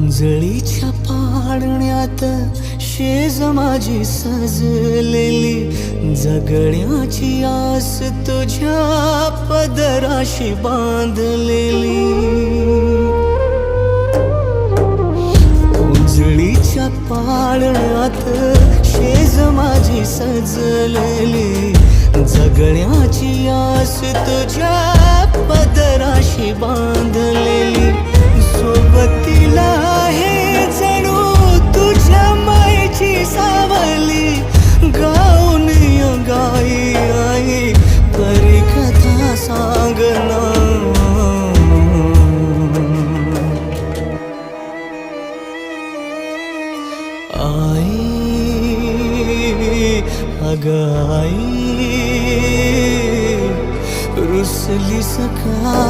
ओंजळीच्या पाळण्यात शेज माझी सजलेली, जगण्याची आस तुझ्या पदराशी बांधलेली। ओंजळीच्या पाळण्यात शेज माझी सजलेली, जगण्याची आस तुझ्या पदराशी बांधलेली। सोबतीला आहे जणू तुझ्या मायेची सावली, गाऊन गाई आई परी कथा सांगना। आई अग आई रुसलीस का